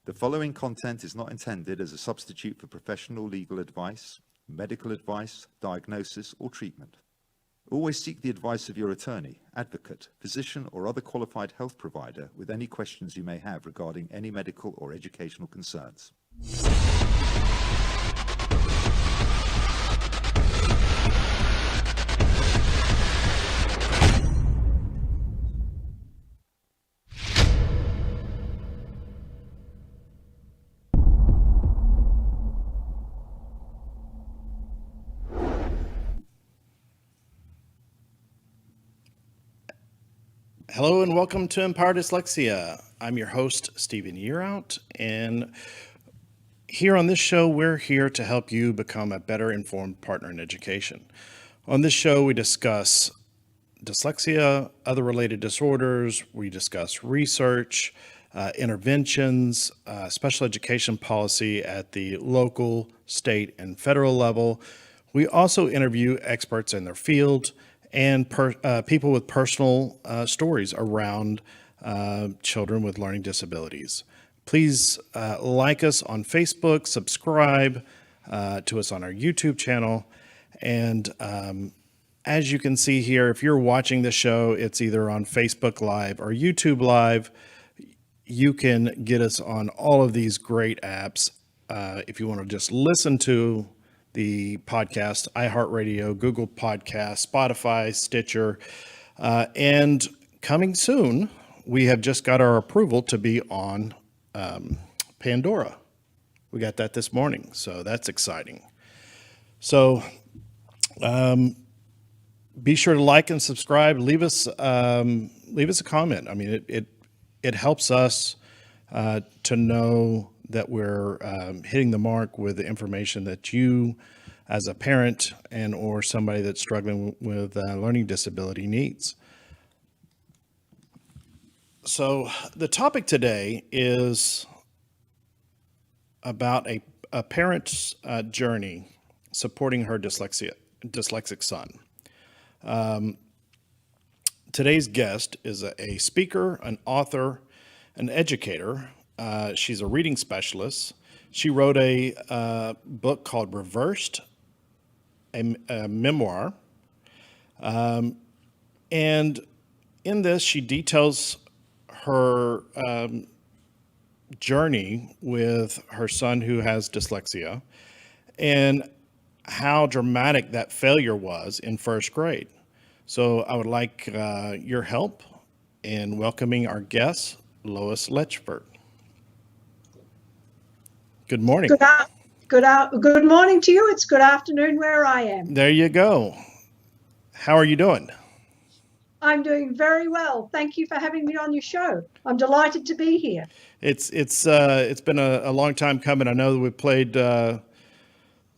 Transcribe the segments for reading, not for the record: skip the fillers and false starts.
The following content is not intended as a substitute for professional legal advice, medical advice, diagnosis, or treatment. Always seek the advice of your attorney, advocate, physician, or other qualified health provider with any questions you may have regarding any medical or educational concerns. Hello and welcome to Empower Dyslexia. I'm your host, Stephen Yearout, and here on this show, we're here to help you become a better informed partner in education. On this show, we discuss dyslexia, other related disorders, we discuss research, interventions, special education policy at the local, state, and federal level. We also interview experts in their field and people with personal stories around children with learning disabilities. Please like us on Facebook, subscribe to us on our YouTube channel, and as you can see here, if you're watching the show, it's either on Facebook Live or YouTube Live. You can get us on all of these great apps. If you want to just listen to the podcast, iHeartRadio, Google Podcasts, Spotify, Stitcher, and coming soon, we have just got our approval to be on Pandora. We got that this morning, so that's exciting. So be sure to like and subscribe. Leave us a comment. I mean, it helps us to know that we're hitting the mark with the information that you, as a parent and or somebody that's struggling with learning disability, needs. So the topic today is about a parent's journey supporting her dyslexic son. Today's guest is a speaker, an author, an educator. She's a reading specialist. She wrote a book called Reversed, a memoir. And in this, she details her journey with her son who has dyslexia and how dramatic that failure was in first grade. So I would like your help in welcoming our guest, Lois Letchford. Good morning. Good morning to you. It's good afternoon where I am. There you go. How are you doing? I'm doing very well. Thank you for having me on your show. I'm delighted to be here. It's been a long time coming. I know that we played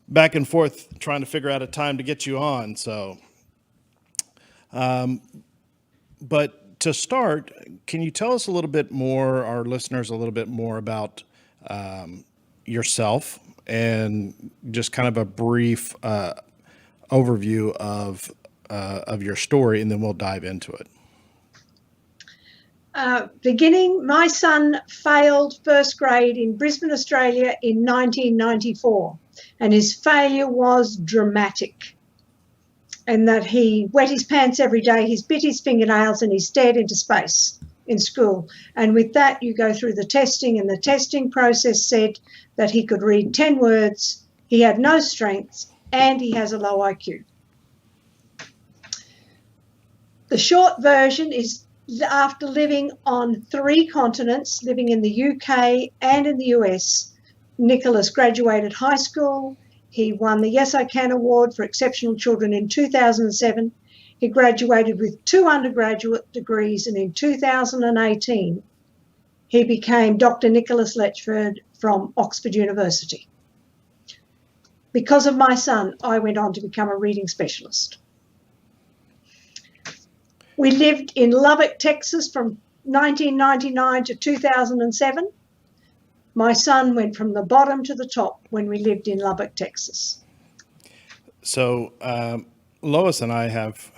back and forth trying to figure out a time to get you on. So, but to start, can you tell us a little bit more, our listeners, a little bit more about yourself and just kind of a brief overview of your story, and then we'll dive into it. My son failed first grade in Brisbane, Australia in 1994, and his failure was dramatic. And that he wet his pants every day, he's bit his fingernails, and he stared into space in school. And with that, you go through the testing, and the testing process said that he could read 10 words, he had no strengths, and he has a low IQ. The short version is, after living on 3 continents, living in the UK and in the US, Nicholas graduated high school. He won the Yes I Can Award for Exceptional Children in 2007. He graduated with 2 undergraduate degrees, and in 2018, he became Dr. Lois Letchford from Oxford University. Because of my son, I went on to become a reading specialist. We lived in Lubbock, Texas from 1999 to 2007. My son went from the bottom to the top when we lived in Lubbock, Texas. So Lois and I have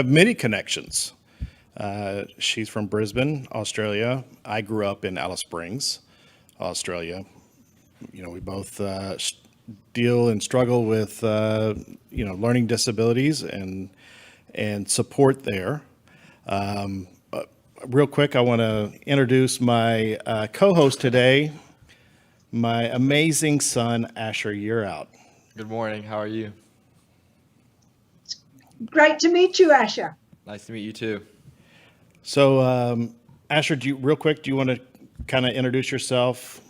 many connections. She's from Brisbane, Australia. I grew up in Alice Springs, Australia. We both deal and struggle with, learning disabilities and support there. Real quick, I want to introduce my co-host today, my amazing son, Asher Yearout. Good morning. How are you? Great to meet you, Asher. Nice to meet you too. So, Asher, do you want to kind of introduce yourself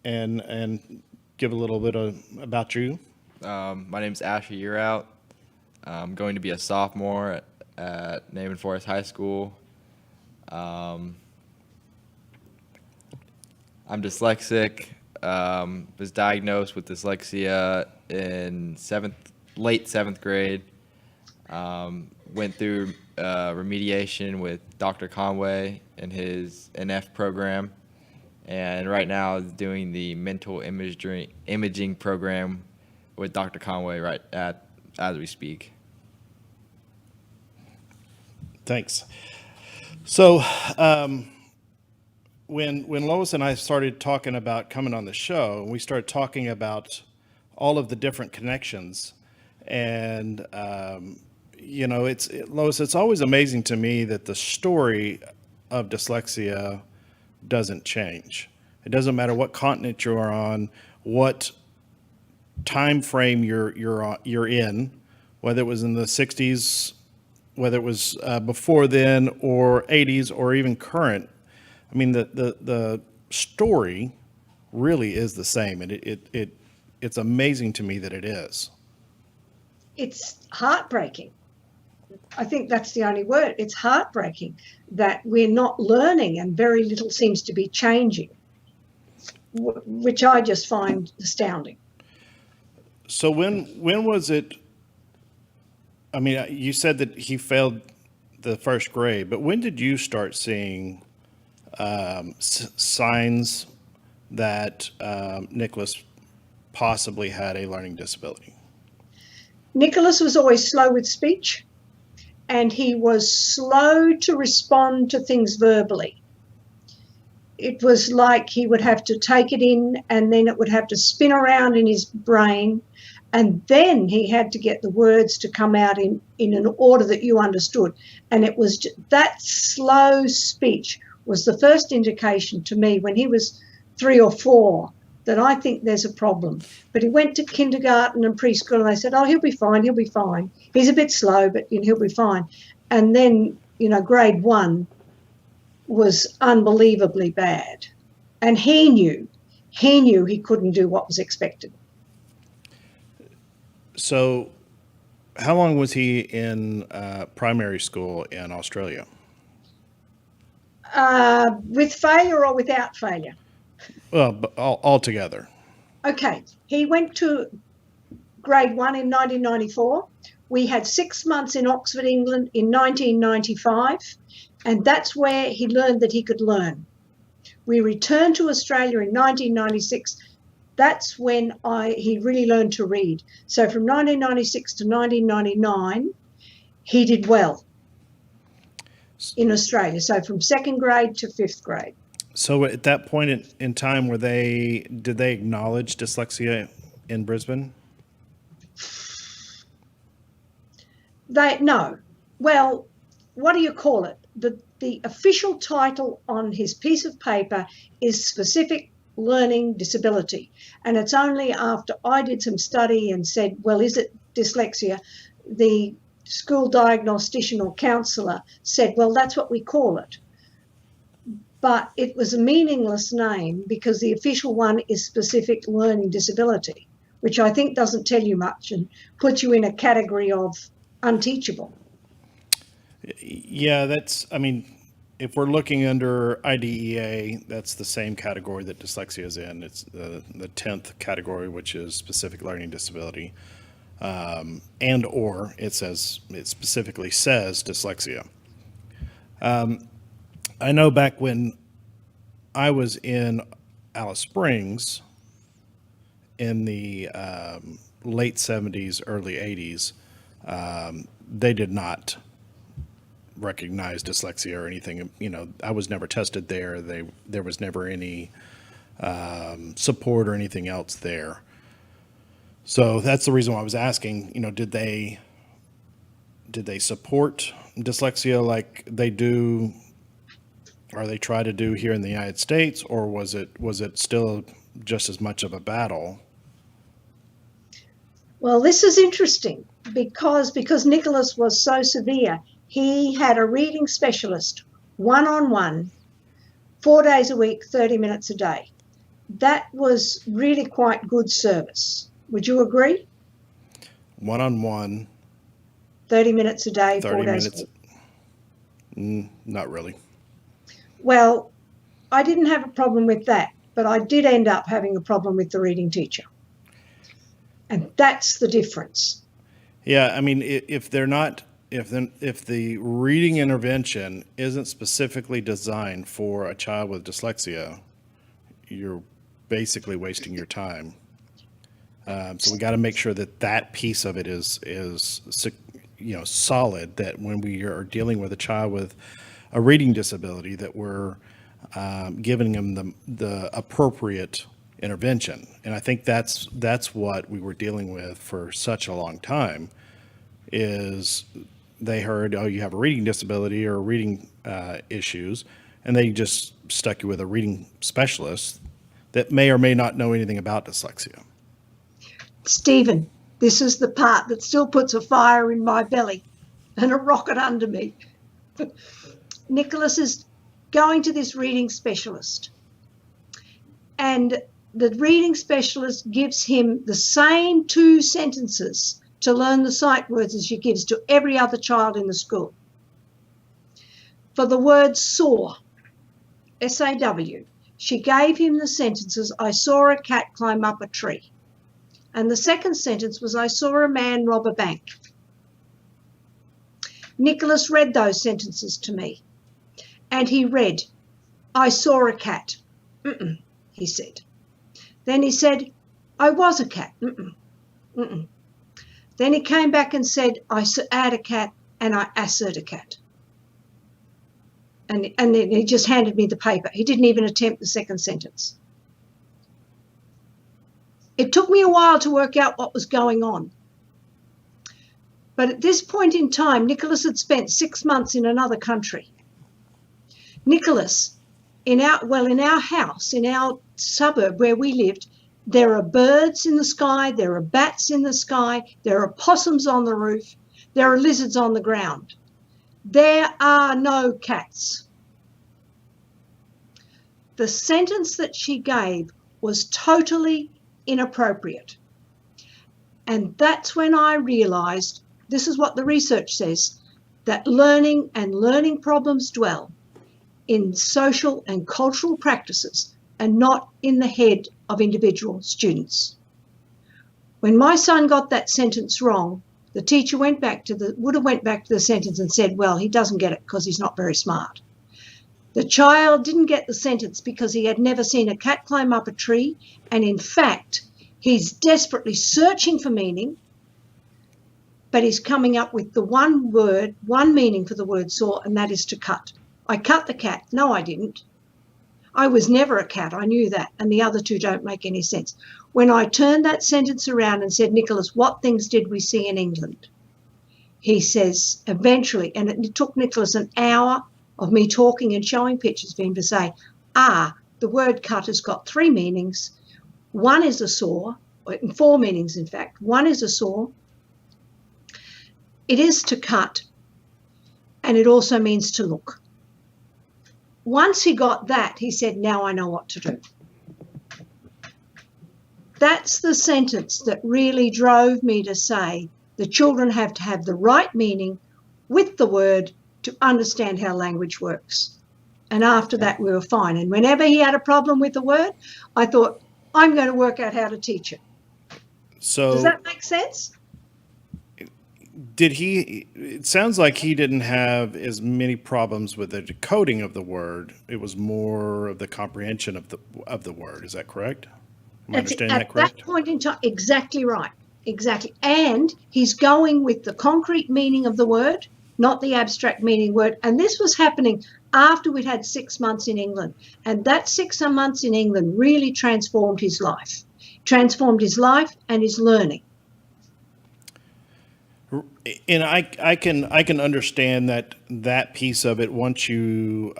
and give a little bit about you? My name's Asher Yearout. I'm going to be a sophomore at Naaman Forest High School. I'm dyslexic. Was diagnosed with dyslexia in late seventh grade. Went through remediation with Dr. Conway and his NF program, and right now is doing the mental imaging program with Dr. Conway as we speak. Thanks. So, when Lois and I started talking about coming on the show, we started talking about all of the different connections, and Lois, it's always amazing to me that the story of dyslexia doesn't change. It doesn't matter what continent you're on, what time frame you're in, whether it was in the 60s, whether it was before then, or 80s, or even current. I mean, the story really is the same, and it's amazing to me that it is. It's heartbreaking. I think that's the only word. It's heartbreaking that we're not learning and very little seems to be changing, which I just find astounding. So when was it? I mean, you said that he failed the first grade, but when did you start seeing signs that Nicholas possibly had a learning disability? Nicholas was always slow with speech, and he was slow to respond to things verbally. It was like he would have to take it in, and then it would have to spin around in his brain, and then he had to get the words to come out in an order that you understood. And it was that slow speech was the first indication to me when he was 3 or 4 that I think there's a problem. But he went to kindergarten and preschool, and they said, oh, he'll be fine. He's a bit slow, but he'll be fine. And then, grade 1 was unbelievably bad. And he knew he couldn't do what was expected. So how long was he in primary school in Australia? With failure or without failure? Well, all together. Okay. He went to grade 1 in 1994. We had 6 months in Oxford, England in 1995, and that's where he learned that he could learn. We returned to Australia in 1996. That's when he really learned to read. So from 1996 to 1999, he did well in Australia. So from 2nd grade to 5th grade. So at that point in time, did they acknowledge dyslexia in Brisbane? No. Well, what do you call it? The official title on his piece of paper is specific learning disability. And it's only after I did some study and said, well, is it dyslexia? The school diagnostician or counsellor said, well, that's what we call it. But it was a meaningless name because the official one is specific learning disability, which I think doesn't tell you much and puts you in a category of unteachable. Yeah, if we're looking under IDEA, that's the same category that dyslexia is in. It's the 10th category, which is specific learning disability, or it specifically says dyslexia. I know back when I was in Alice Springs in the late 70s, early 80s, they did not recognize dyslexia or anything. I was never tested there. There was never any support or anything else there. So that's the reason why I was asking, did they support dyslexia like they do, or they try to do here in the United States, or was it still just as much of a battle? Well, this is interesting because Nicholas was so severe. He had a reading specialist, one-on-one, 4 days a week, 30 minutes a day. That was really quite good service. Would you agree? One-on-one. 30 minutes a day, 30 4 days minutes. a week. Not really. Well, I didn't have a problem with that, but I did end up having a problem with the reading teacher. And that's the difference. Yeah, I mean, if the reading intervention isn't specifically designed for a child with dyslexia, you're basically wasting your time. So we got to make sure that piece of it is solid. That when we are dealing with a child with a reading disability, that we're giving them the appropriate intervention. And I think that's what we were dealing with for such a long time. Is they heard, oh, you have a reading disability or reading issues, and they just stuck you with a reading specialist that may or may not know anything about dyslexia. Stephen, this is the part that still puts a fire in my belly and a rocket under me. Nicholas is going to this reading specialist, and the reading specialist gives him the same 2 sentences to learn the sight words as she gives to every other child in the school. For the word saw, S-A-W, she gave him the sentences, I saw a cat climb up a tree. And the second sentence was, I saw a man rob a bank. Nicholas read those sentences to me. And he read, I saw a cat. Mm-mm, he said. Then he said, I was a cat. Mm-mm, mm-mm. Then he came back and said, I had a cat and I assert a cat. And then he just handed me the paper. He didn't even attempt the second sentence. It took me a while to work out what was going on. But at this point in time, Nicholas had spent 6 months in another country. Nicholas, in our house, in our suburb where we lived, there are birds in the sky, there are bats in the sky, there are possums on the roof, there are lizards on the ground. There are no cats. The sentence that she gave was totally inappropriate. And that's when I realized, this is what the research says, that learning and learning problems dwell in social and cultural practices and not in the head of individual students. When my son got that sentence wrong, the teacher would have went back to the sentence and said, well, he doesn't get it because he's not very smart. The child didn't get the sentence because he had never seen a cat climb up a tree, and in fact, he's desperately searching for meaning, but he's coming up with the one meaning for the word saw, and that is to cut. I cut the cat. No, I didn't. I was never a cat. I knew that, and the other 2 don't make any sense. When I turned that sentence around and said, Nicholas, what things did we see in England? He says, eventually, and it took Nicholas an hour of me talking and showing pictures for him to say, the word cut has got 3 meanings. One is a saw, 4 meanings in fact. One is a saw. It is to cut, and it also means to look. Once he got that, he said, now I know what to do. That's the sentence that really drove me to say the children have to have the right meaning with the word to understand how language works. And after that, we were fine. And whenever he had a problem with the word, I thought, I'm going to work out how to teach it. So does that make sense? It sounds like he didn't have as many problems with the decoding of the word. It was more of the comprehension of the word. Is that correct? Am I understanding that correct? At that point in time, exactly right. Exactly. And he's going with the concrete meaning of the word not the abstract meaning word. And this was happening after we'd had 6 months in England. And that 6 months in England really transformed his life and his learning. And I can understand that piece of it once you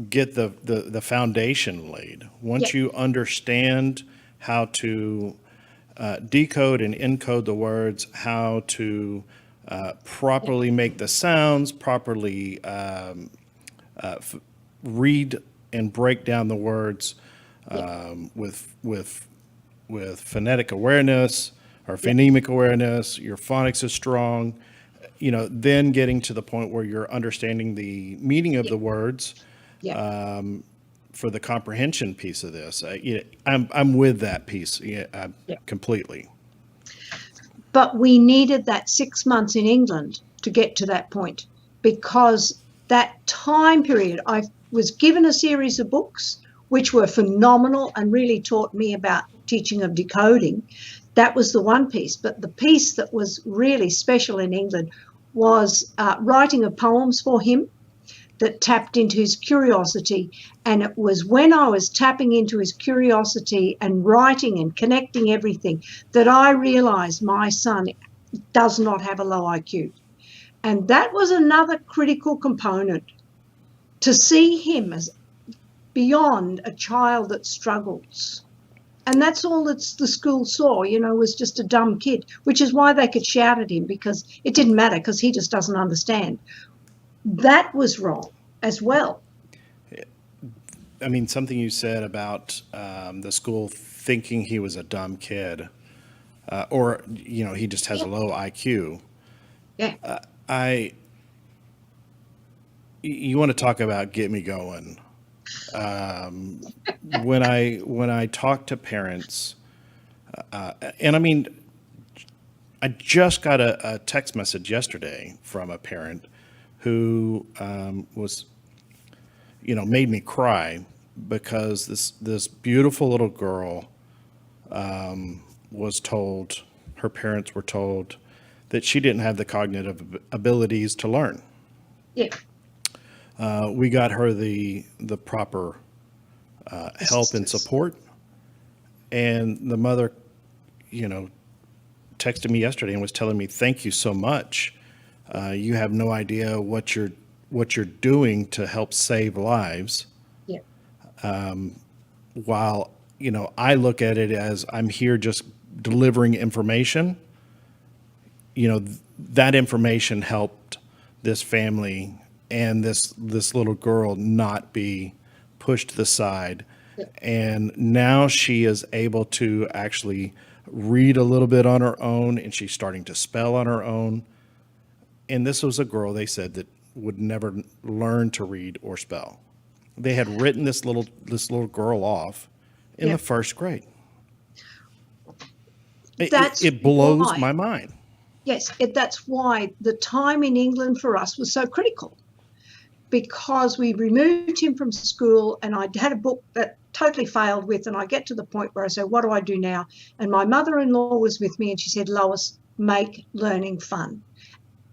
get the foundation laid. Once you understand how to decode and encode the words, how to properly make the sounds, properly read and break down the words with phonetic awareness or phonemic awareness, your phonics is strong, then getting to the point where you're understanding the meaning of the words for the comprehension piece of this. I'm with that piece completely. But we needed that 6 months in England to get to that point, because that time period, I was given a series of books which were phenomenal and really taught me about teaching of decoding. That was the one piece. But the piece that was really special in England was writing of poems for him that tapped into his curiosity. And it was when I was tapping into his curiosity and writing and connecting everything that I realized my son does not have a low IQ. And that was another critical component, to see him as beyond a child that struggles. And that's all that the school saw, was just a dumb kid, which is why they could shout at him, because it didn't matter, because he just doesn't understand. That was wrong as well. I mean, something you said about the school thinking he was a dumb kid, or, he just has a low IQ. Yeah. You want to talk about get me going. When I talk to parents, and I mean, I just got a text message yesterday from a parent who was, made me cry, because this beautiful little girl was told, her parents were told, that she didn't have the cognitive abilities to learn. Yeah. We got her the proper help and support, and the mother, texted me yesterday and was telling me, "Thank you so much. You have no idea what you're doing to help save lives." Yeah. While I look at it as I'm here just delivering information. That information helped this family and this little girl not be pushed to the side. And now she is able to actually read a little bit on her own, and she's starting to spell on her own. And this was a girl, they said, that would never learn to read or spell. They had written this little girl off in the first grade. It blows my mind. Yes, that's why the time in England for us was so critical, because we removed him from school, and I had a book that totally failed with, and I get to the point where I say, what do I do now? And my mother-in-law was with me, and she said, Lois, make learning fun.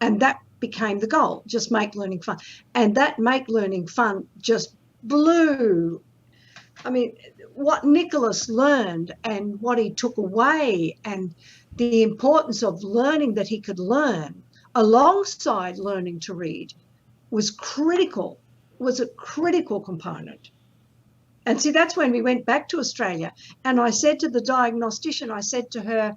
And that became the goal, just make learning fun. And that make learning fun just blew. I mean, what Nicholas learned and what he took away, and the importance of learning that he could learn alongside learning to read was a critical component. And see, that's when we went back to Australia, and I said to the diagnostician, I said to her,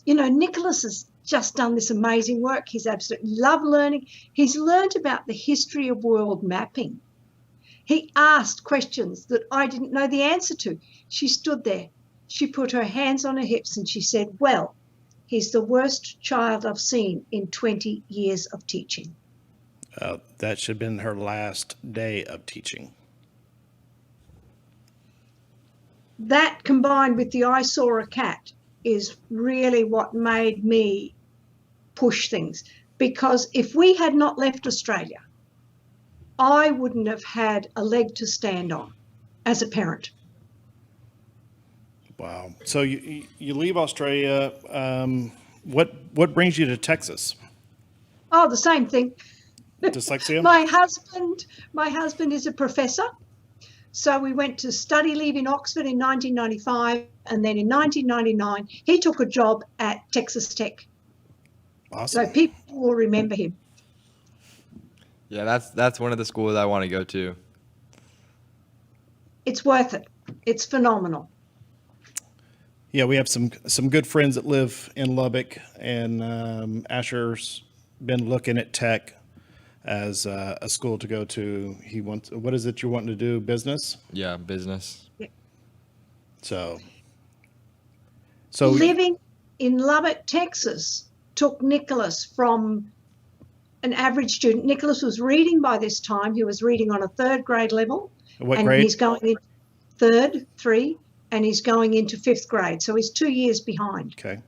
Nicholas has just done this amazing work. He's absolutely loved learning. He's learned about the history of world mapping. He asked questions that I didn't know the answer to. She stood there. She put her hands on her hips and she said, well, he's the worst child I've seen in 20 years of teaching. That should have been her last day of teaching. That, combined with the I saw a cat, is really what made me push things. Because if we had not left Australia, I wouldn't have had a leg to stand on as a parent. Wow. So you leave Australia. What brings you to Texas? Oh, the same thing. Dyslexia? My husband is a professor. So we went to study leave in Oxford in 1995, and then in 1999 he took a job at Texas Tech. Awesome. So people will remember him. Yeah, that's one of the schools I want to go to. It's worth it. It's phenomenal. Yeah, we have some good friends that live in Lubbock, and Asher's been looking at Tech as a school to go to. He wants, what is it you're wanting to do? Business? Yeah, business. So Living in Lubbock, Texas, took Nicholas from an average student. Nicholas was reading by this time. He was reading on a third grade level. What and grade? He's going in third, 3, and he's going into 5th grade. So he's 2 years behind. Okay.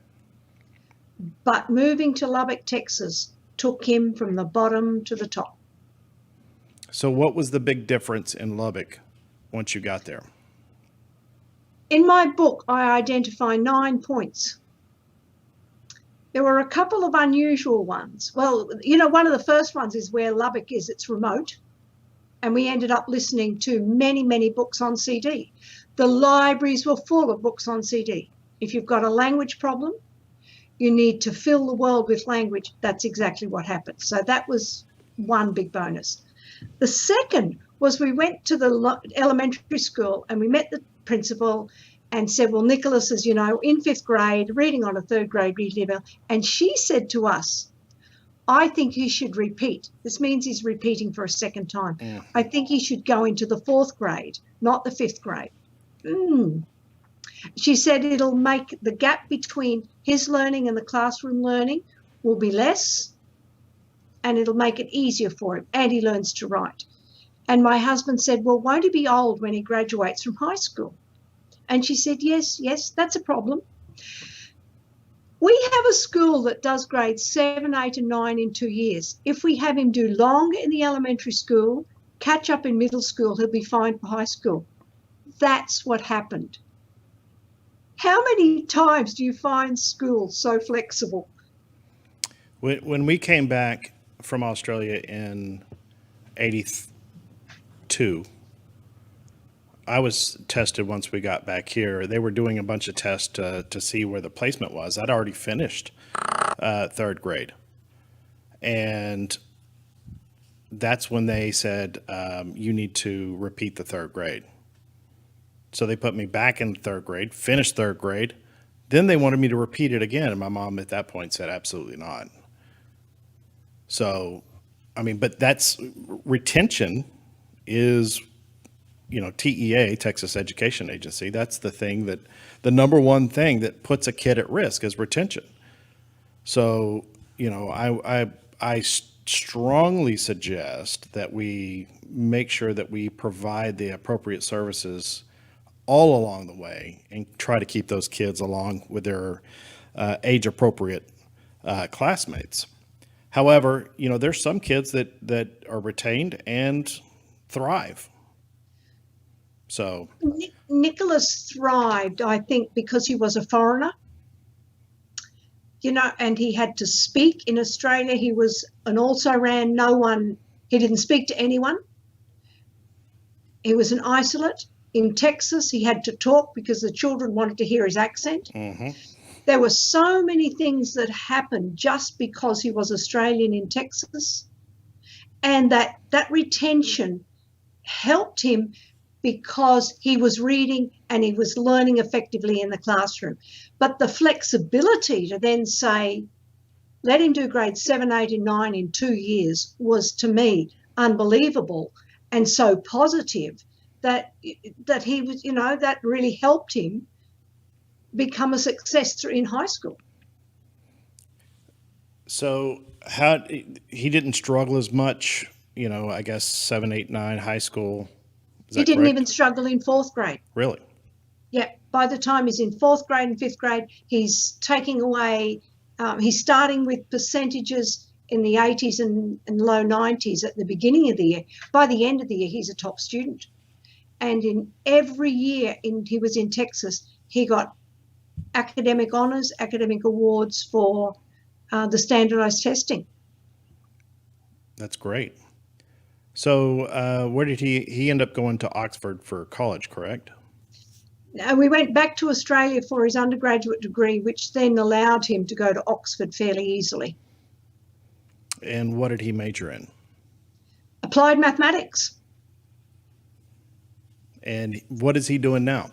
But moving to Lubbock, Texas, took him from the bottom to the top. So what was the big difference in Lubbock once you got there? In my book, I identify 9 points. There were a couple of unusual ones. Well, one of the first ones is where Lubbock is. It's remote. And we ended up listening to many, many books on CD. The libraries were full of books on CD. If you've got a language problem, you need to fill the world with language. That's exactly what happened. So that was one big bonus. The second was we went to the elementary school and we met the principal and said, well, Nicholas is, in 5th grade, reading on a third grade reading level. And she said to us, I think he should repeat. This means he's repeating for a second time. Mm. I think he should go into the 4th grade, not the 5th grade. She said it'll make the gap between his learning and the classroom learning will be less, and it'll make it easier for him, and he learns to write. And my husband said, well, won't he be old when he graduates from high school? And she said, yes, that's a problem. We have a school that does grades 7, 8, and 9 in 2 years. If we have him do longer in the elementary school, catch up in middle school, he'll be fine for high school. That's what happened. How many times do you find schools so flexible? When we came back from Australia in 82, I was tested once we got back here. They were doing a bunch of tests to see where the placement was. I'd already finished 3rd grade. And that's when they said, you need to repeat the 3rd grade. So they put me back in 3rd grade, finished 3rd grade. Then they wanted me to repeat it again. And my mom at that point said, absolutely not. So, but that's retention is, TEA, Texas Education Agency, that's the number one thing that puts a kid at risk is retention. So, I strongly suggest that we make sure that we provide the appropriate services all along the way and try to keep those kids along with their age-appropriate classmates. However, there's some kids that are retained and thrive. So Nicholas thrived, I think, because he was a foreigner, and he had to speak in Australia. He was an also-ran. He didn't speak to anyone. He was an isolate. In Texas, he had to talk because the children wanted to hear his accent. Mm-hmm. There were so many things that happened just because he was Australian in Texas. And that retention helped him because he was reading and he was learning effectively in the classroom. But the flexibility to then say, let him do grades 7, 8, and 9 in 2 years was, to me, unbelievable and so positive that he was, that really helped him become a success in high school. So he didn't struggle as much, I guess 7, 8, 9 high school. He didn't even struggle in 4th grade. Really? Yeah. By the time he's in 4th grade and 5th grade, he's taking away, he's starting with percentages in the 80s and low 90s at the beginning of the year. By the end of the year, he's a top student. And in every year he was in Texas, he got academic honors, academic awards for the standardized testing. That's great. So where did he end up going to Oxford for college, correct? We went back to Australia for his undergraduate degree, which then allowed him to go to Oxford fairly easily. And what did he major in? Applied mathematics. And what is he doing now?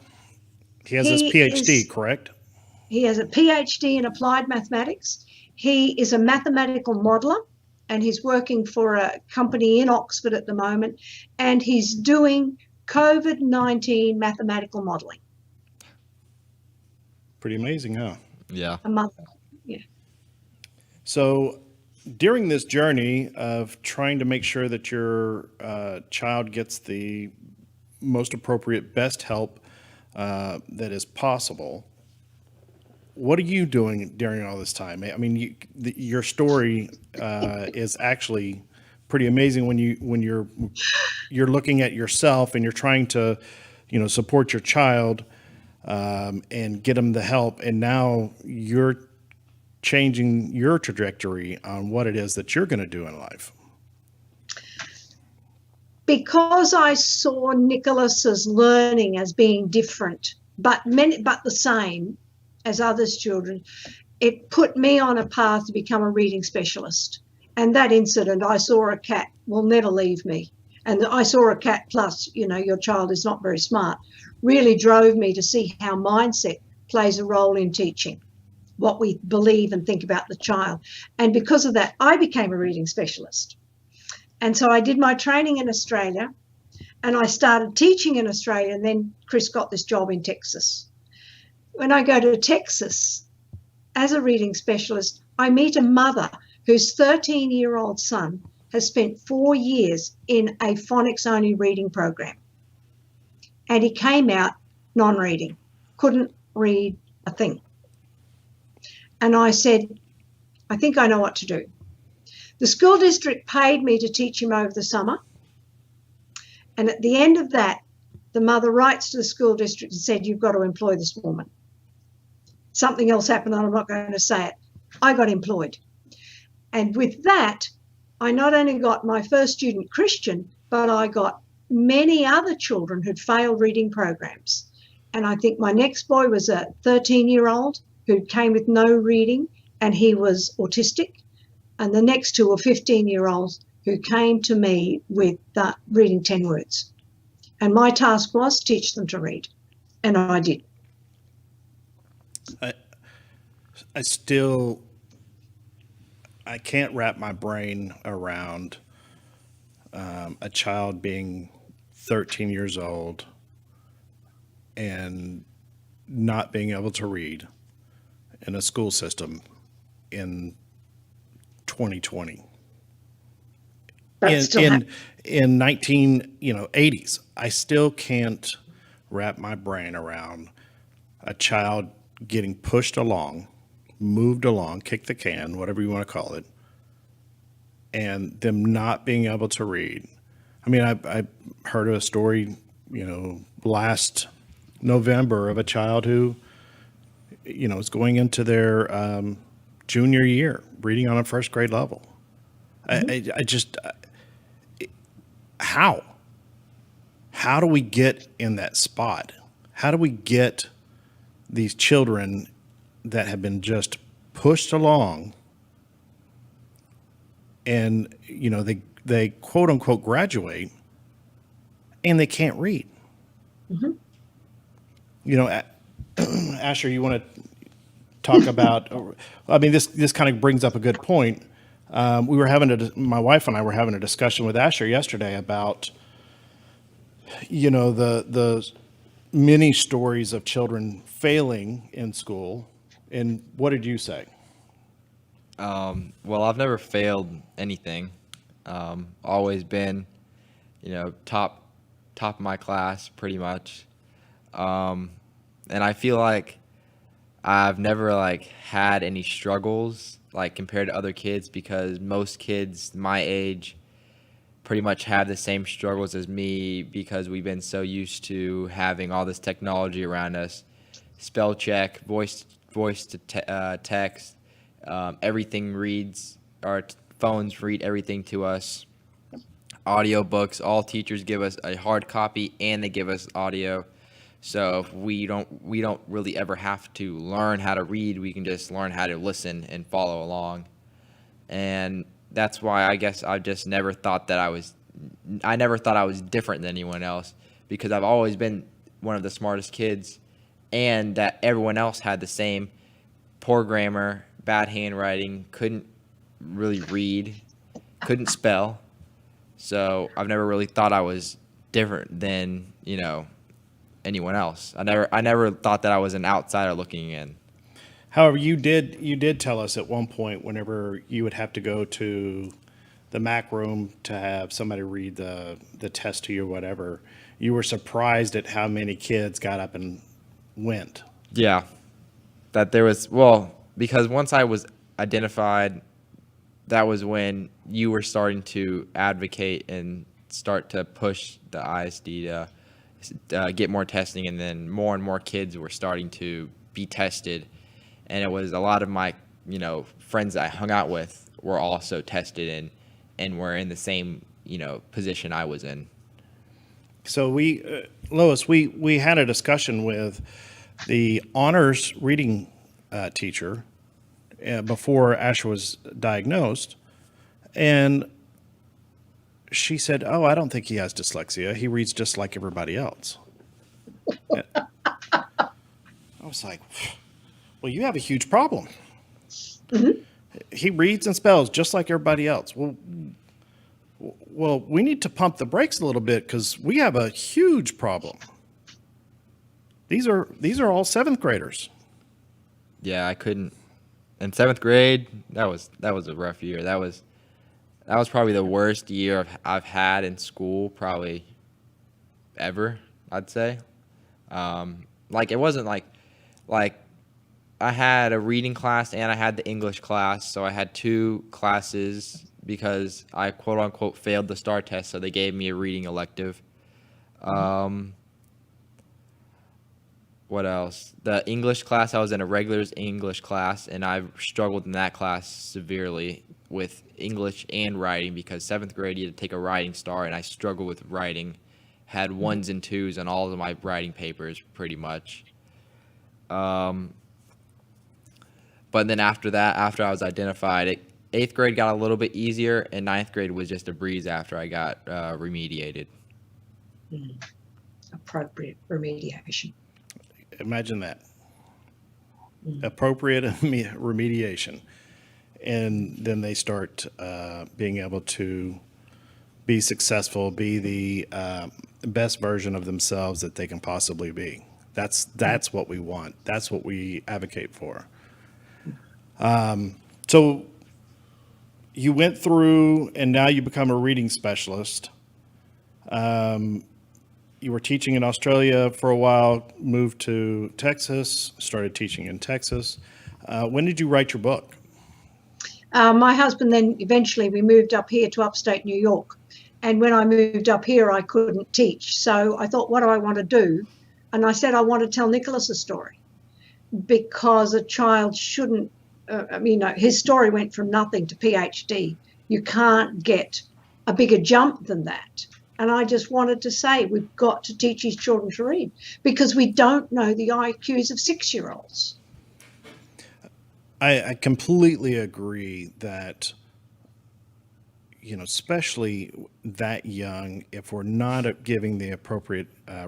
He has his He PhD, is- correct? He has a PhD in applied mathematics. He is a mathematical modeler, and he's working for a company in Oxford at the moment, and he's doing COVID-19 mathematical modeling. Pretty amazing, huh? Yeah. A month. So during this journey of trying to make sure that your child gets the most appropriate, best help that is possible, what are you doing during all this time? I mean, your story is actually pretty amazing when you're looking at yourself and you're trying to, support your child and get them the help, and now you're changing your trajectory on what it is that you're going to do in life. Because I saw Nicholas's learning as being different, but the same as others' children, it put me on a path to become a reading specialist. And that incident, I saw a cat, will never leave me. And I saw a cat plus, your child is not very smart, really drove me to see how mindset plays a role in teaching, what we believe and think about the child. And because of that, I became a reading specialist. And so I did my training in Australia, and I started teaching in Australia, and then Chris got this job in Texas. When I go to Texas as a reading specialist, I meet a mother whose 13-year-old son has spent 4 years in a phonics-only reading program. And he came out non-reading, couldn't read a thing. And I said, I think I know what to do. The school district paid me to teach him over the summer. And at the end of that, the mother writes to the school district and said, you've got to employ this woman. Something else happened, and I'm not going to say it. I got employed. And with that, I not only got my first student, Christian, but I got many other children who'd failed reading programs. And I think my next boy was a 13-year-old who came with no reading, and he was autistic. And the next two were 15-year-olds who came to me with reading 10 words. And my task was teach them to read. And I did. I can't wrap my brain around a child being 13 years old and not being able to read in a school system in 2020. In 1980s, I still can't wrap my brain around a child getting pushed along, moved along, kick the can, whatever you want to call it, and them not being able to read. I mean, I heard a story, last November of a child who, is going into their junior year, reading on a first grade level. Mm-hmm. I just, how do we get in that spot? How do we get these children that have been just pushed along and, they quote unquote graduate and they can't read? Mm-hmm. Asher, you want to talk about, I mean, this kind of brings up a good point. My wife and I were having a discussion with Asher yesterday about, the many stories of children failing in school. And what did you say? Well, I've never failed anything. Always been, top of my class pretty much. And I feel like I've never had any struggles compared to other kids, because most kids my age pretty much have the same struggles as me, because we've been so used to having all this technology around us, spell check, voice to text, everything reads or phones read everything to us. Audiobooks, all teachers give us a hard copy and they give us audio. So if we don't really ever have to learn how to read. We can just learn how to listen and follow along. And that's why I guess I just never thought that I never thought I was different than anyone else, because I've always been one of the smartest kids, and that everyone else had the same poor grammar, bad handwriting, couldn't really read, couldn't spell. So I've never really thought I was different than, anyone else. I never thought that I was an outsider looking in. However, you did tell us at one point, whenever you would have to go to the Mac room to have somebody read the test to you or whatever, you were surprised at how many kids got up and went. Yeah. That there was, because once I was identified, that was when you were starting to advocate and start to push the ISD to get more testing, and then more and more kids were starting to be tested. And it was a lot of my, friends that I hung out with were also tested and were in the same, position I was in. So Lois, we had a discussion with the honors reading teacher before Asher was diagnosed, and she said, "Oh, I don't think he has dyslexia. He reads just like everybody else." I was like, "Well, you have a huge problem. Mm-hmm. He reads and spells just like everybody else." Well, we need to pump the brakes a little bit, because we have a huge problem. These are all seventh graders. Yeah, I couldn't. In seventh grade, that was a rough year. That was probably the worst year I've had in school, probably ever, I'd say. It wasn't like I had a reading class and I had the English class, so I had two classes because I quote unquote failed the STAR test, so they gave me a reading elective. What else? The English class, I was in a regular English class, and I struggled in that class severely with English and writing, because seventh grade you had to take a writing STAR, and I struggled with writing. Had ones and twos on all of my writing papers pretty much. But then after that, after I was identified, eighth grade got a little bit easier, and ninth grade was just a breeze after I got remediated. Appropriate remediation. Imagine that. Appropriate remediation. And then they start being able to be successful, be the best version of themselves that they can possibly be. That's what we want. That's what we advocate for. So you went through, and now you become a reading specialist. You were teaching in Australia for a while, moved to Texas, started teaching in Texas. When did you write your book? My husband, then eventually we moved up here to upstate New York. And when I moved up here, I couldn't teach. So I thought, what do I want to do? And I said, I want to tell Nicholas a story, because a child shouldn't, his story went from nothing to PhD. You can't get a bigger jump than that. And I just wanted to say, we've got to teach these children to read, because we don't know the IQs of 6-year-olds. I completely agree that, especially that young, if we're not giving the appropriate I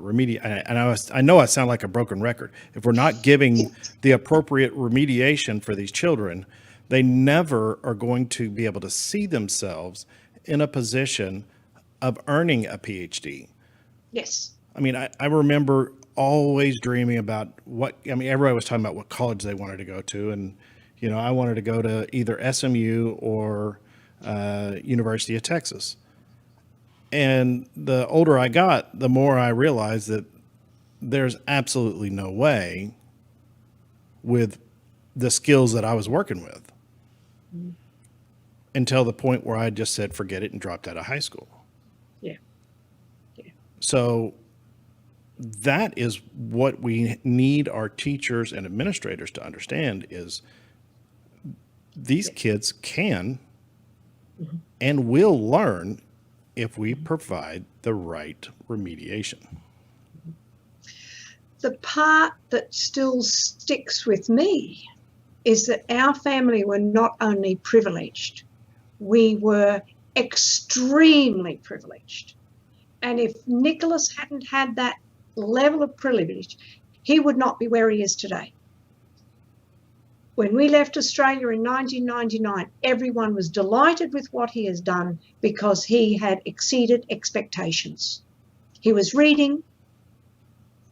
know I sound like a broken record. If we're not giving the appropriate remediation for these children, they never are going to be able to see themselves in a position of earning a PhD. Yes. I remember always dreaming about everybody was talking about what college they wanted to go to. And, I wanted to go to either SMU or University of Texas. And the older I got, the more I realized that there's absolutely no way with the skills that I was working with, until the point where I just said, forget it, and dropped out of high school. Yeah. So that is what we need our teachers and administrators to understand, is these kids can and will learn if we provide the right remediation. The part that still sticks with me is that our family were not only privileged, we were extremely privileged. And if Nicholas hadn't had that level of privilege, he would not be where he is today. When we left Australia in 1999, everyone was delighted with what he has done because he had exceeded expectations. He was reading,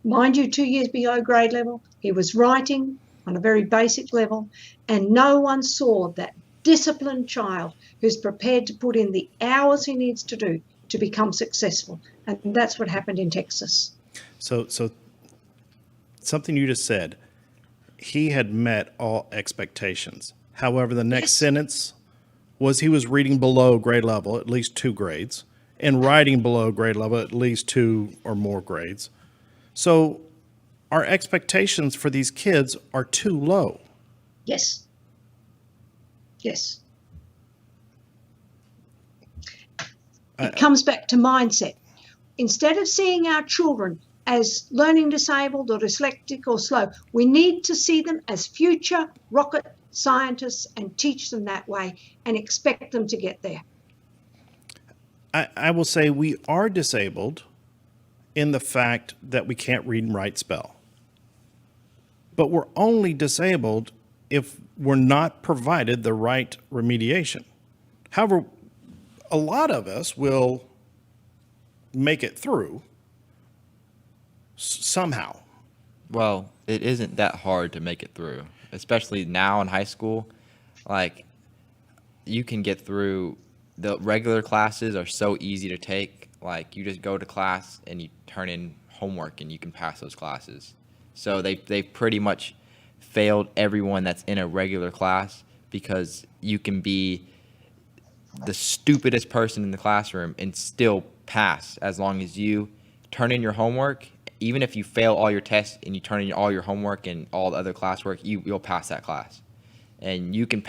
mind you, 2 years below grade level. He was writing on a very basic level, and no one saw that disciplined child who's prepared to put in the hours he needs to do to become successful. And that's what happened in Texas. So something you just said, he had met all expectations. However, the next sentence was he was reading below grade level, at least 2 grades, and writing below grade level, at least 2 or more grades. So our expectations for these kids are too low. Yes. Yes. It comes back to mindset. Instead of seeing our children as learning disabled or dyslexic or slow, we need to see them as future rocket scientists and teach them that way and expect them to get there. I will say we are disabled in the fact that we can't read and write spell. But we're only disabled if we're not provided the right remediation. However, a lot of us will make it through somehow. Well, it isn't that hard to make it through, especially now in high school. Like, you can get through. The regular classes are so easy to take. Like, you just go to class and you turn in homework and you can pass those classes. So they pretty much failed everyone that's in a regular class, because you can be the stupidest person in the classroom and still pass as long as you turn in your homework. Even if you fail all your tests and you turn in all your homework and all the other classwork, you'll pass that class, and you can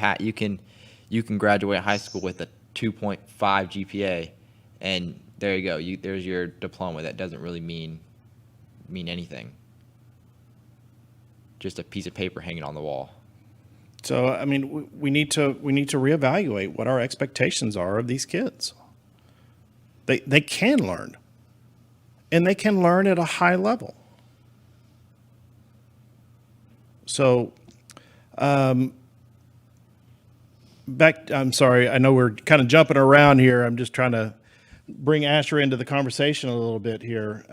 graduate high school with a 2.5 GPA, and there you go. There's your diploma. That doesn't really mean anything. Just a piece of paper hanging on the wall. So, I mean, we need to reevaluate what our expectations are of these kids. They can learn, and they can learn at a high level. So, I'm sorry, I know we're kind of jumping around here. I'm just trying to bring Asher into the conversation a little bit here.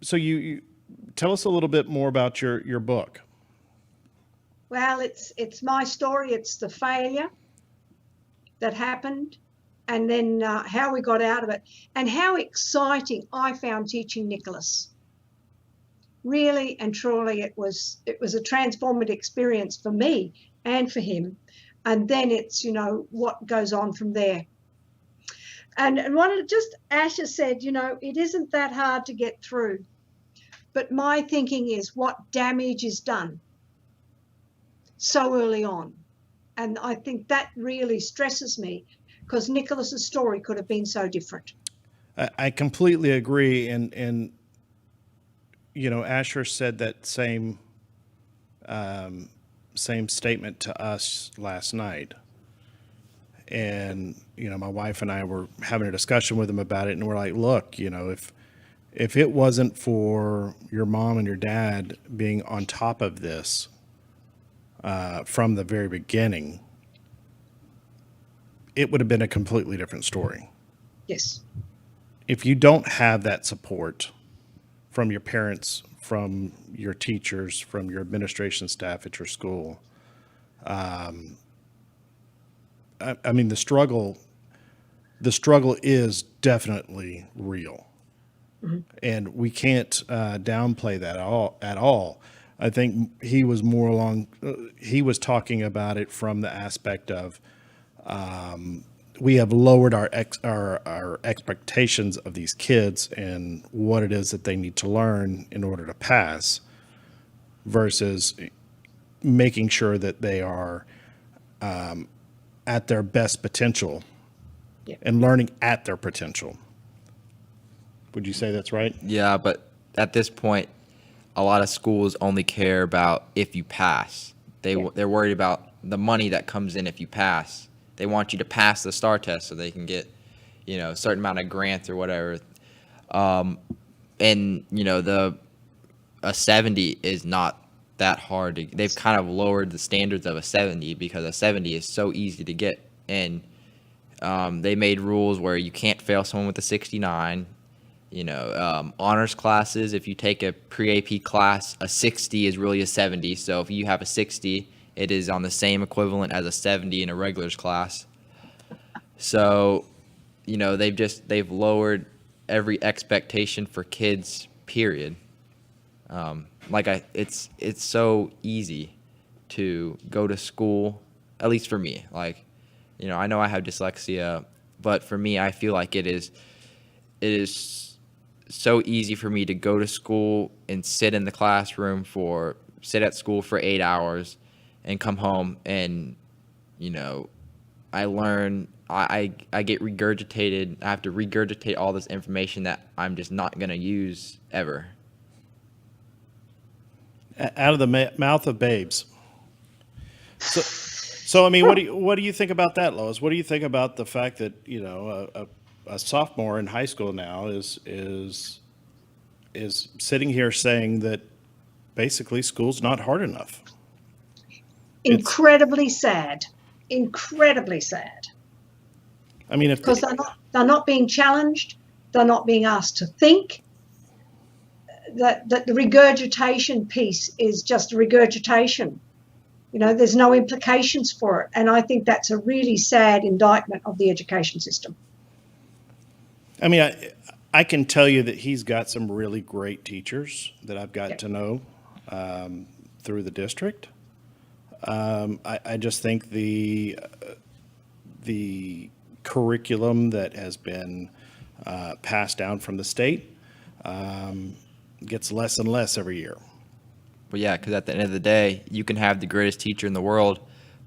So you tell us a little bit more about your book. Well, it's my story. It's the failure that happened, and then how we got out of it, and how exciting I found teaching Nicholas. Really and truly, it was a transformative experience for me and for him. And then it's, what goes on from there. And one of just Asher said, it isn't that hard to get through. But my thinking is what damage is done so early on. And I think that really stresses me, because Nicholas's story could have been so different. I completely agree. And Asher said that same statement to us last night. And, my wife and I were having a discussion with him about it, and we're like, look, if it wasn't for your mom and your dad being on top of this from the very beginning, it would have been a completely different story. Yes. If you don't have that support from your parents, from your teachers, from your administration staff at your school, I mean, the struggle is definitely real. Mm-hmm. And we can't downplay that at all. I think he was he was talking about it from the aspect of we have lowered our expectations of these kids and what it is that they need to learn in order to pass, versus making sure that they are at their best potential Yeah. and learning at their potential. Would you say that's right? Yeah, but at this point, a lot of schools only care about if you pass. They're worried about the money that comes in if you pass. They want you to pass the STAR test so they can get, a certain amount of grants or whatever. And a 70 is not that hard. They've kind of lowered the standards of a 70 because a 70 is so easy to get. And they made rules where you can't fail someone with a 69. Honors classes, if you take a pre-AP class, a 60 is really a 70. So if you have a 60, it is on the same equivalent as a 70 in a regulars class. So, they've lowered every expectation for kids, period. It's so easy to go to school, at least for me. I know I have dyslexia, but for me, I feel like it is so easy for me to go to school and sit in the classroom sit at school for 8 hours and come home and, I learn, I get regurgitated. I have to regurgitate all this information that I'm just not going to use ever. Out of the mouth of babes. So I mean, what do you think about that, Lois? What do you think about the fact that a sophomore in high school now is sitting here saying that basically school's not hard enough? Incredibly sad. Incredibly sad. I mean, because they're not being challenged, they're not being asked to think. That the regurgitation piece is just regurgitation. There's no implications for it, and I think that's a really sad indictment of the education system. I mean, I can tell you that he's got some really great teachers that I've got to know through the district. I just think the curriculum that has been passed down from the state gets less and less every year. Well, yeah, because at the end of the day, you can have the greatest teacher in the world,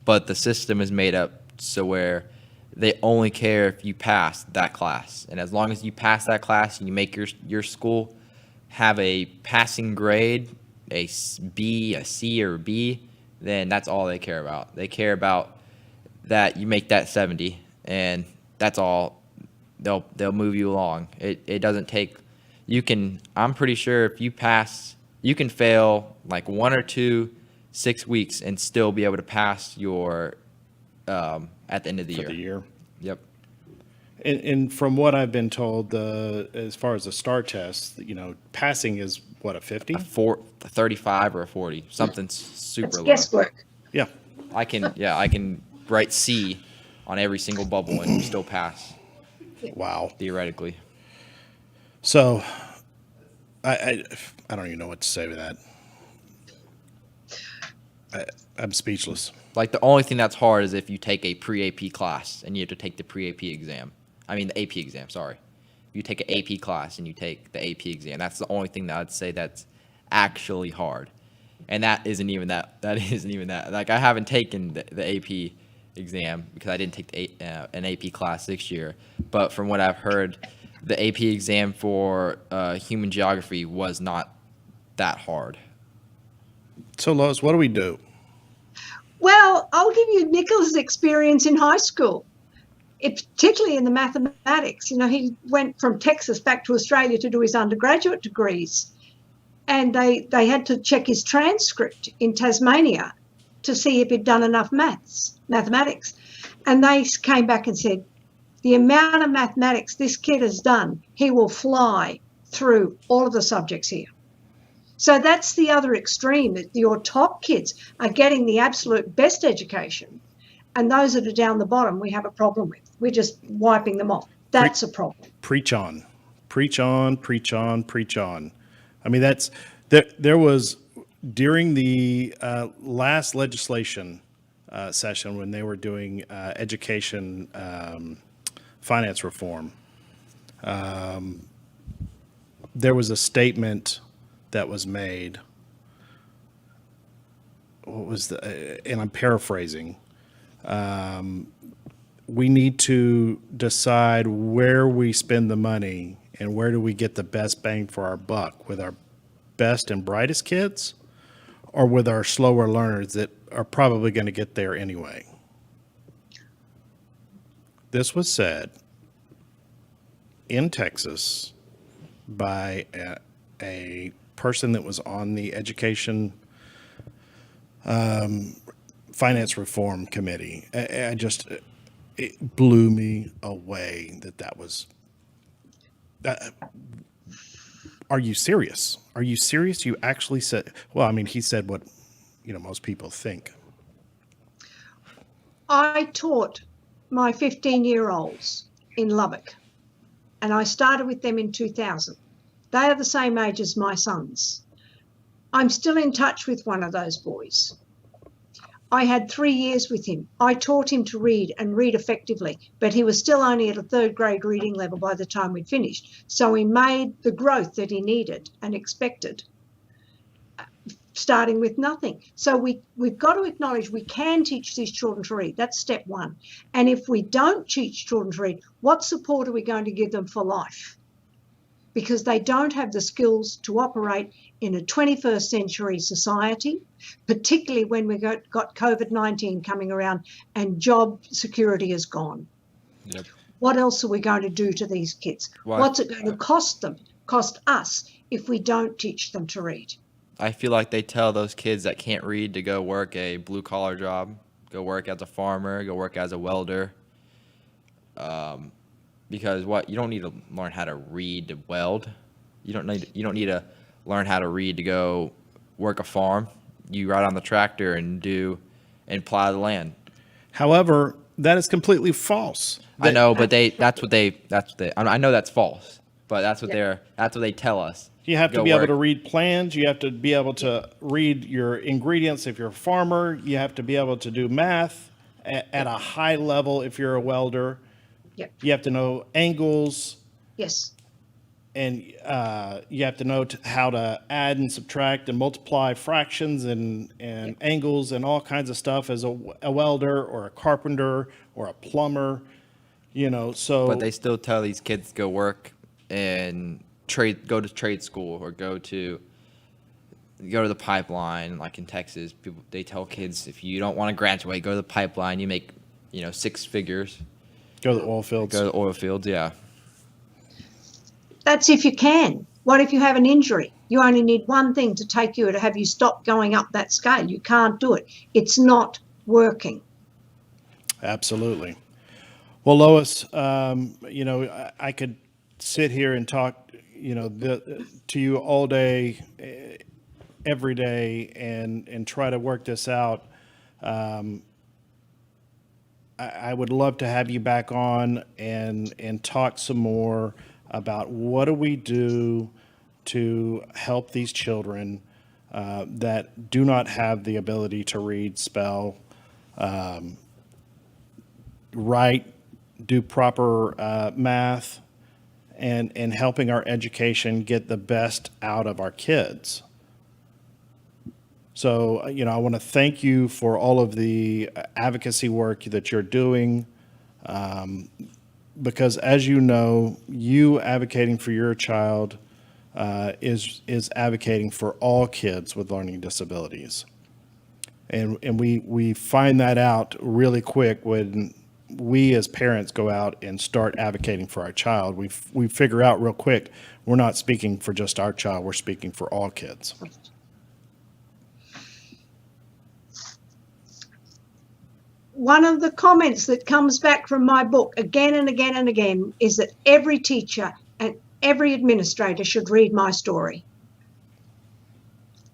but the system is made up so where they only care if you pass that class. And as long as you pass that class and you make your school have a passing grade, a B, a C, or a B, then that's all they care about. They care about that you make that 70, and that's all. They'll move you along. It doesn't take. I'm pretty sure if you pass, you can fail like 1 or 2 6 weeks and still be able to pass your at the end of the year. For the year. Yep. And from what I've been told, as far as the STAR test, passing is what, a 50? A 35 or a 40, something super It's low. guesswork. Yeah. I can write C on every single bubble and still pass Wow. theoretically. So, I don't even know what to say with that. I'm speechless. Like the only thing that's hard is if you take a pre-AP class and you have to take the pre-AP exam. I mean the AP exam, sorry. You take an AP class and you take the AP exam. That's the only thing that I'd say that's actually hard. And that isn't even that. Like I haven't taken the AP exam because I didn't take an AP class this year. But from what I've heard, the AP exam for human geography was not that hard. So, Lois, what do we do? Well, I'll give you Nicholas' experience in high school, particularly in the mathematics. He went from Texas back to Australia to do his undergraduate degrees, and they had to check his transcript in Tasmania to see if he'd done enough mathematics. And they came back and said, the amount of mathematics this kid has done, he will fly through all of the subjects here. So that's the other extreme, that your top kids are getting the absolute best education, and those that are down the bottom we have a problem with. We're just wiping them off. That's a problem. Preach on. Preach on, preach on, preach on. I mean, there was, during the last legislation session when they were doing education finance reform, there was a statement that was made. What was and I'm paraphrasing. We need to decide where we spend the money and where do we get the best bang for our buck, with our best and brightest kids or with our slower learners that are probably going to get there anyway. This was said in Texas by a person that was on the Education Finance Reform Committee. It blew me away that was. Are you serious? Are you serious? You actually said, well, I mean, he said what, most people think. I taught my 15-year-olds in Lubbock, and I started with them in 2000. They are the same age as my sons. I'm still in touch with one of those boys. I had 3 years with him. I taught him to read and read effectively, but he was still only at a third grade reading level by the time we'd finished. So he made the growth that he needed and expected, starting with nothing. So we've got to acknowledge we can teach these children to read. That's step one. And if we don't teach children to read, what support are we going to give them for life? Because they don't have the skills to operate in a 21st century society, particularly when we've got COVID-19 coming around and job security is gone. Yep. What else are we going to do to these kids? What's it going to cost us, if we don't teach them to read? I feel like they tell those kids that can't read to go work a blue-collar job, go work as a farmer, go work as a welder. Because you don't need to learn how to read to weld. You don't need to learn how to read to go work a farm. You ride on the tractor and plow the land. However, that is completely false. I know, but I know that's false, but that's what they tell us. You have to be able to read plans. You have to be able to read your ingredients if you're a farmer. You have to be able to do math at a high level if you're a welder. Yep. You have to know angles. Yes. And you have to know how to add and subtract and multiply fractions and angles and all kinds of stuff as a welder or a carpenter or a plumber, so. But they still tell these kids to go work and go to trade school or go to the pipeline. Like in Texas, they tell kids, if you don't want to graduate, go to the pipeline. You make, 6 figures. Go to the oil fields. Go to the oil fields, yeah. That's if you can. What if you have an injury? You only need one thing to take you to have you stop going up that scale. You can't do it. It's not working. Absolutely. Well, Lois, I could sit here and talk, to you all day, every day, and try to work this out. I would love to have you back on and talk some more about what do we do to help these children that do not have the ability to read, spell, write, do proper math, and helping our education get the best out of our kids. So, I want to thank you for all of the advocacy work that you're doing, because as you advocating for your child is advocating for all kids with learning disabilities. And we find that out really quick when we as parents go out and start advocating for our child. We figure out real quick, we're not speaking for just our child, we're speaking for all kids. One of the comments that comes back from my book again and again and again is that every teacher and every administrator should read my story.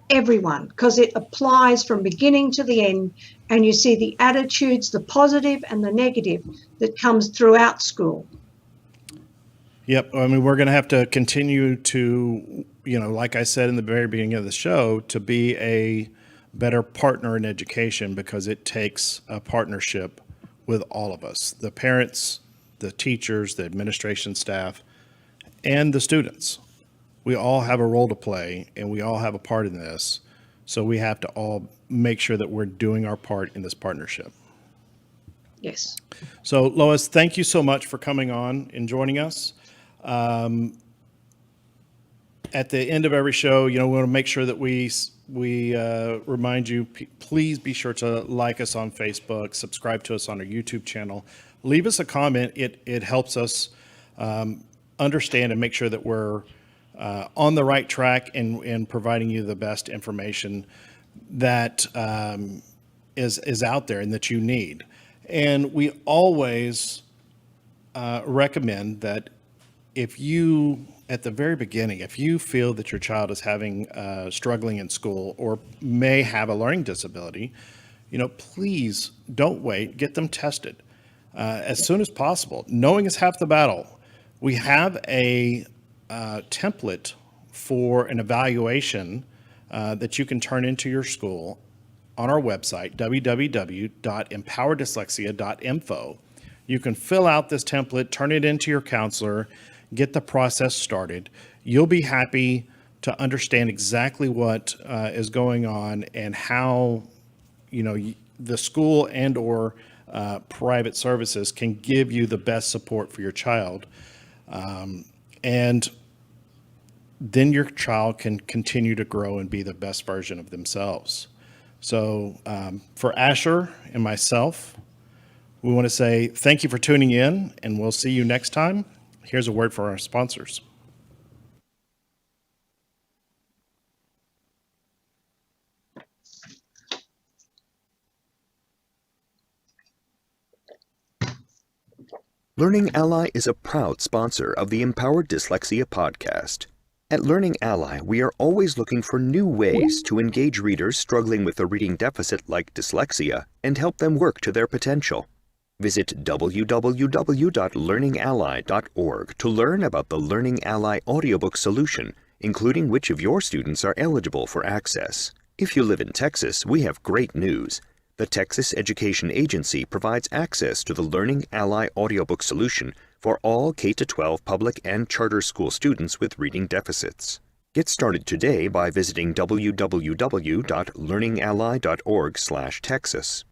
Everyone, because it applies from beginning to the end, and you see the attitudes, the positive and the negative, that comes throughout school. Yep. I mean, we're going to have to continue to, like I said in the very beginning of the show, to be a better partner in education, because it takes a partnership with all of us, the parents, the teachers, the administration staff, and the students. We all have a role to play, and we all have a part in this. So we have to all make sure that we're doing our part in this partnership. Yes. So, Lois, thank you so much for coming on and joining us. At the end of every show, we want to make sure that we remind you, please be sure to like us on Facebook, subscribe to us on our YouTube channel, leave us a comment. It helps us understand and make sure that we're on the right track and providing you the best information that is out there and that you need. And we always recommend that if you, at the very beginning, if you feel that your child is having struggling in school or may have a learning disability, please don't wait. Get them tested as soon as possible. Knowing is half the battle. We have a template for an evaluation that you can turn into your school on our website, www.empowerdyslexia.info. You can fill out this template, turn it into your counselor, get the process started. You'll be happy to understand exactly what is going on and how, the school and or private services can give you the best support for your child. And then your child can continue to grow and be the best version of themselves. So for Asher and myself, we want to say thank you for tuning in, and we'll see you next time. Here's a word for our sponsors. Learning Ally is a proud sponsor of the Empowered Dyslexia podcast. At Learning Ally, we are always looking for new ways to engage readers struggling with a reading deficit like dyslexia and help them work to their potential. Visit www.learningally.org to learn about the Learning Ally audiobook solution, including which of your students are eligible for access. If you live in Texas, we have great news. The Texas Education Agency provides access to the Learning Ally audiobook solution for all K-12 public and charter school students with reading deficits. Get started today by visiting www.learningally.org/Texas.